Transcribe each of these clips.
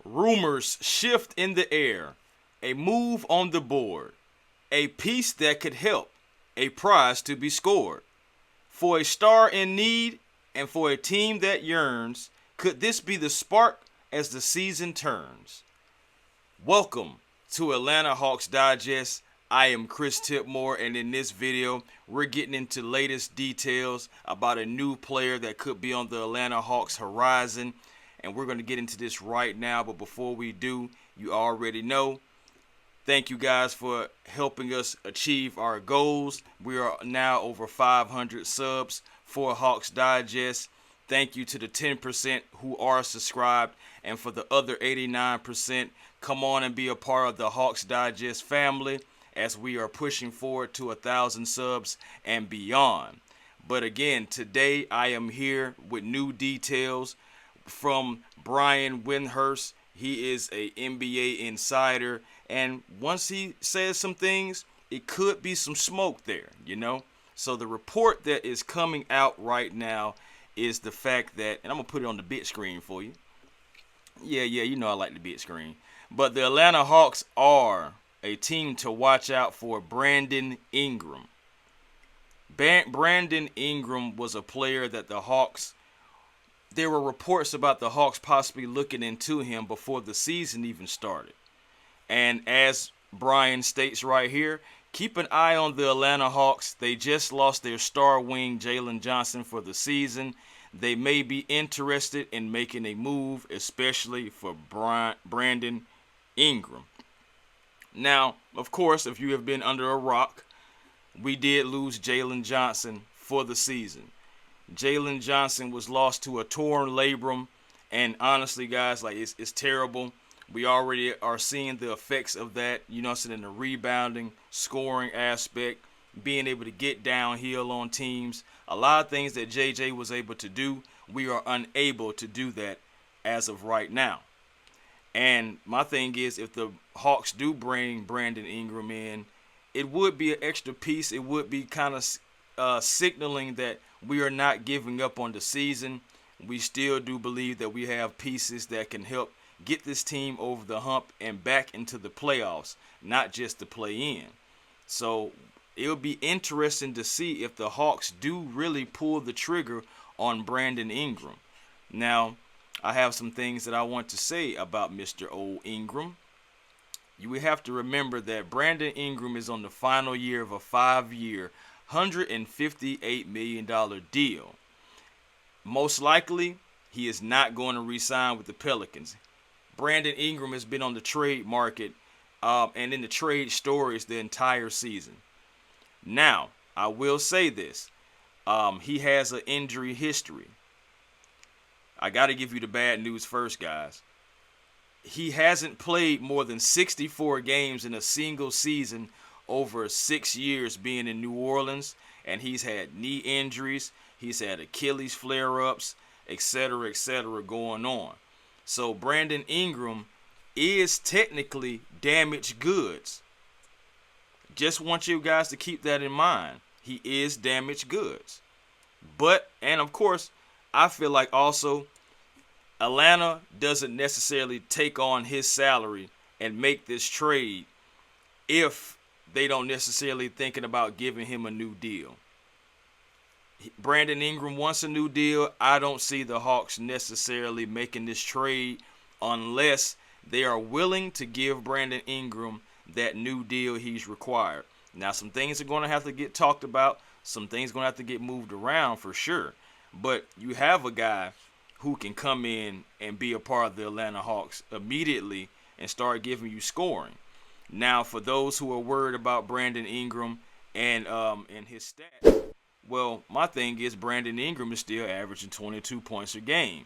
Rumors shift in the air. A move on the board. A piece that could help. A prize to be scored. For a star in need and for a team that yearns, could this be the spark as the season turns? Welcome to Atlanta Hawks Digest. I am Chris Tipmore, and in this video, we're getting into latest details about a new player that could be on the Atlanta Hawks horizon, and we're going to get into this right now. But before we do, you already know, thank you guys for helping us achieve our goals. We are now over 500 subs for Hawks Digest. Thank you to the 10% who are subscribed, and for the other 89%, come on and be a part of the Hawks Digest family as we are pushing forward to 1,000 subs and beyond. But again, today I am here with new details from Brian Windhurst. He is a NBA insider, and once he says some things, it could be some smoke there, you know? So the report that is coming out right now is the fact that, and I'm going to put it on the big screen for you. Yeah, you know I like the big screen. But the Atlanta Hawks are a team to watch out for Brandon Ingram. Brandon Ingram was a player that the Hawks, there were reports about the Hawks possibly looking into him before the season even started. And as Brian states right here, keep an eye on the Atlanta Hawks. They just lost their star wing, Jalen Johnson, for the season. They may be interested in making a move, especially for Brandon Ingram. Now, of course, if you have been under a rock, we did lose Jalen Johnson for the season. Jalen Johnson was lost to a torn labrum, and honestly, guys, like it's terrible. We already are seeing the effects of that, you know, in the rebounding, scoring aspect, being able to get downhill on teams. A lot of things that JJ was able to do, we are unable to do that as of right now. And my thing is, if the Hawks do bring Brandon Ingram in, it would be an extra piece. It would be kind of signaling that we are not giving up on the season. We still do believe that we have pieces that can help get this team over the hump and back into the playoffs, not just to play in. So it'll be interesting to see if the Hawks do really pull the trigger on Brandon Ingram. Now, I have some things that I want to say about Mr. O. Ingram. You would have to remember that Brandon Ingram is on the final year of a 5-year, $158 million deal. Most likely, he is not going to re-sign with the Pelicans. Brandon Ingram has been on the trade market and in the trade stories the entire season. Now, I will say this. He has an injury history. I got to give you the bad news first, guys. He hasn't played more than 64 games in a single season over 6 years being in New Orleans, and he's had knee injuries, he's had Achilles flare-ups, etc., going on. So Brandon Ingram is technically damaged goods. Just want you guys to keep that in mind. He is damaged goods. But, and of course, I feel like also Atlanta doesn't necessarily take on his salary and make this trade if they don't necessarily thinking about giving him a new deal. Brandon Ingram wants a new deal. I don't see the Hawks necessarily making this trade unless they are willing to give Brandon Ingram that new deal he's required. Now, some things are going to have to get talked about. Some things are going to have to get moved around for sure. But you have a guy who can come in and be a part of the Atlanta Hawks immediately and start giving you scoring. Now, for those who are worried about Brandon Ingram and his stats, well, my thing is Brandon Ingram is still averaging 22 points a game.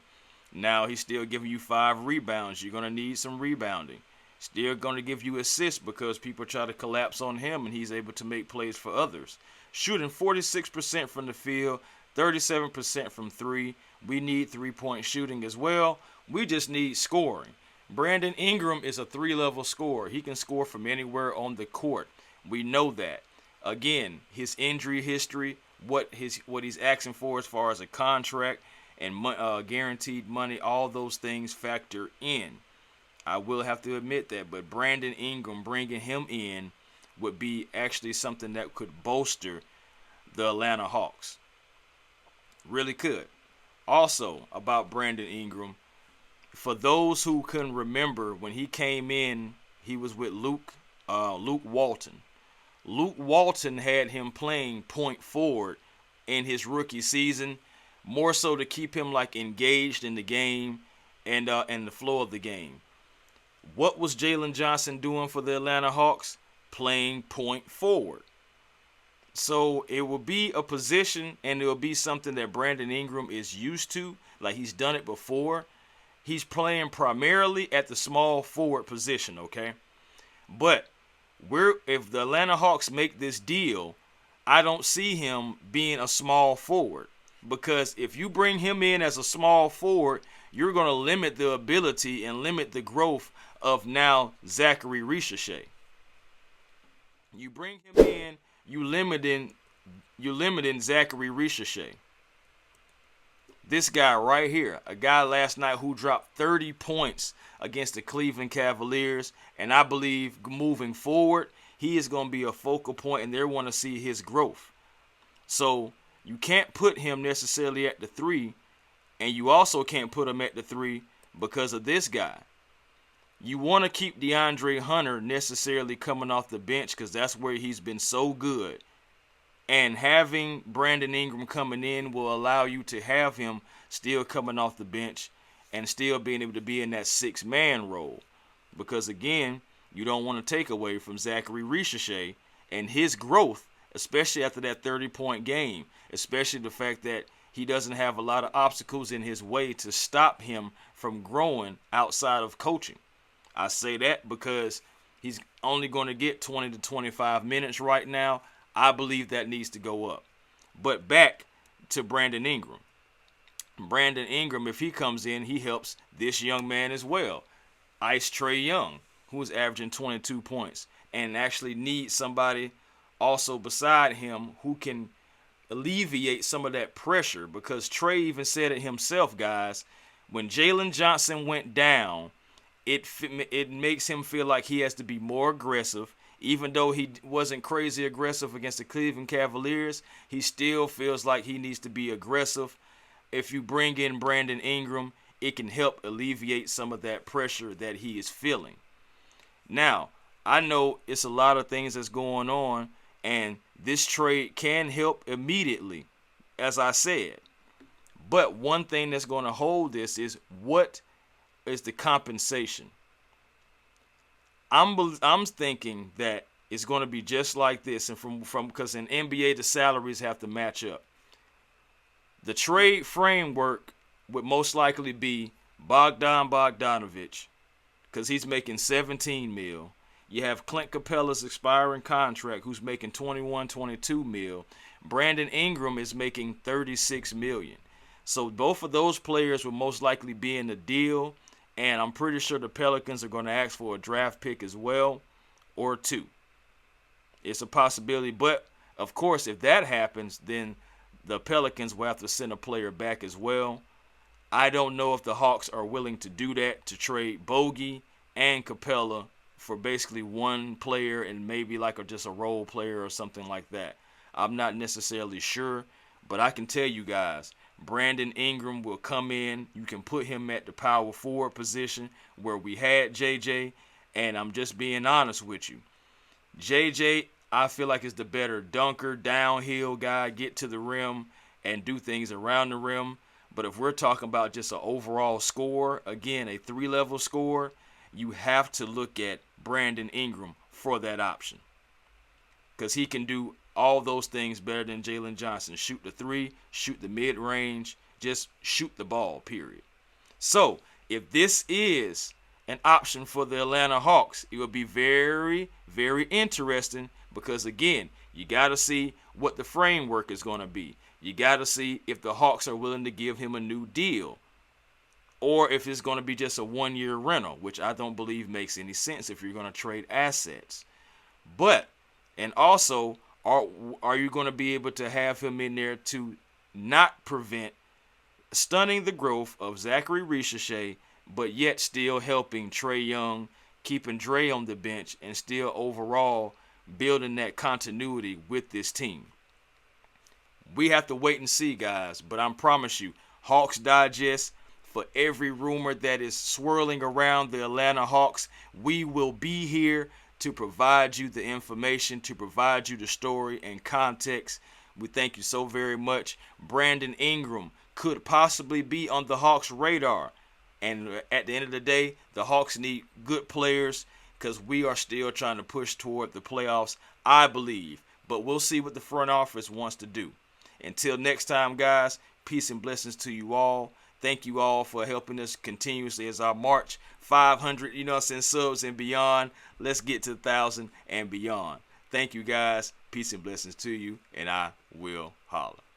Now, he's still giving you 5 rebounds. You're going to need some rebounding. Still going to give you assists because people try to collapse on him and he's able to make plays for others. Shooting 46% from the field, 37% from 3. We need 3-point shooting as well. We just need scoring. Brandon Ingram is a 3-level scorer. He can score from anywhere on the court. We know that. Again, his injury history, what he's asking for as far as a contract and guaranteed money, all those things factor in. I will have to admit that. But Brandon Ingram, bringing him in would be actually something that could bolster the Atlanta Hawks. Really could. Also, about Brandon Ingram, for those who couldn't remember, when he came in, he was with Luke Walton. Luke Walton had him playing point forward in his rookie season, more so to keep him like engaged in the game and the flow of the game. What was Jalen Johnson doing for the Atlanta Hawks? Playing point forward. So it will be a position, and it will be something that Brandon Ingram is used to, like he's done it before. He's playing primarily at the small forward position, okay? But if the Atlanta Hawks make this deal, I don't see him being a small forward, because if you bring him in as a small forward, you're going to limit the ability and limit the growth of now Zaccharie Risacher. You bring him in, you limiting Zaccharie Risacher. This guy right here, a guy last night who dropped 30 points against the Cleveland Cavaliers, and I believe moving forward, he is going to be a focal point, and they want to see his growth. So you can't put him necessarily at the 3, and you also can't put him at the 3 because of this guy. You want to keep DeAndre Hunter necessarily coming off the bench because that's where he's been so good. And having Brandon Ingram coming in will allow you to have him still coming off the bench and still being able to be in that 6-man role. Because, again, you don't want to take away from Zaccharie Risacher and his growth, especially after that 30-point game, especially the fact that he doesn't have a lot of obstacles in his way to stop him from growing outside of coaching. I say that because he's only going to get 20 to 25 minutes right now. I believe that needs to go up. But back to Brandon Ingram. Brandon Ingram, if he comes in, he helps this young man as well. Ice Trae Young, who is averaging 22 points, and actually needs somebody also beside him who can alleviate some of that pressure, because Trae even said it himself, guys. When Jalen Johnson went down, it makes him feel like he has to be more aggressive. Even though he wasn't crazy aggressive against the Cleveland Cavaliers, he still feels like he needs to be aggressive. If you bring in Brandon Ingram, it can help alleviate some of that pressure that he is feeling. Now, I know it's a lot of things that's going on, and this trade can help immediately, as I said. But one thing that's going to hold this is, what is the compensation? I'm thinking that it's going to be just like this, and from because in NBA the salaries have to match up. The trade framework would most likely be Bogdan Bogdanović, because he's making $17 million. You have Clint Capela's expiring contract, who's making $21-22 million. Brandon Ingram is making $36 million. So both of those players will most likely be in the deal, and I'm pretty sure the Pelicans are going to ask for a draft pick as well, or 2. It's a possibility, but of course, if that happens, then the Pelicans will have to send a player back as well. I don't know if the Hawks are willing to do that, to trade Bogey and Capela for basically one player and maybe like just a role player or something like that. I'm not necessarily sure, but I can tell you guys, Brandon Ingram will come in. You can put him at the power forward position where we had JJ, and I'm just being honest with you. JJ, I feel like, is the better dunker, downhill guy, get to the rim and do things around the rim. But if we're talking about just an overall score, again, a 3-level score, you have to look at Brandon Ingram for that option, because he can do all those things better than Jalen Johnson. Shoot the 3, shoot the mid-range, just shoot the ball, period. So if this is an option for the Atlanta Hawks, it will be very, very interesting, because, again, you got to see what the framework is going to be. You got to see if the Hawks are willing to give him a new deal, or if it's going to be just a 1-year rental, which I don't believe makes any sense if you're going to trade assets. But, and also, are you going to be able to have him in there to not prevent stunning the growth of Zaccharie Risacher, but yet still helping Trae Young, keeping Dre on the bench, and still overall building that continuity with this team. We have to wait and see, guys, but I promise you, Hawks Digest, for every rumor that is swirling around the Atlanta Hawks, we will be here to provide you the information, to provide you the story and context. We thank you so very much. Brandon Ingram could possibly be on the Hawks' radar. And at the end of the day, the Hawks need good players because we are still trying to push toward the playoffs, I believe. But we'll see what the front office wants to do. Until next time, guys, peace and blessings to you all. Thank you all for helping us continuously as our March 500, subs and beyond. Let's get to 1,000 and beyond. Thank you, guys. Peace and blessings to you, and I will holler.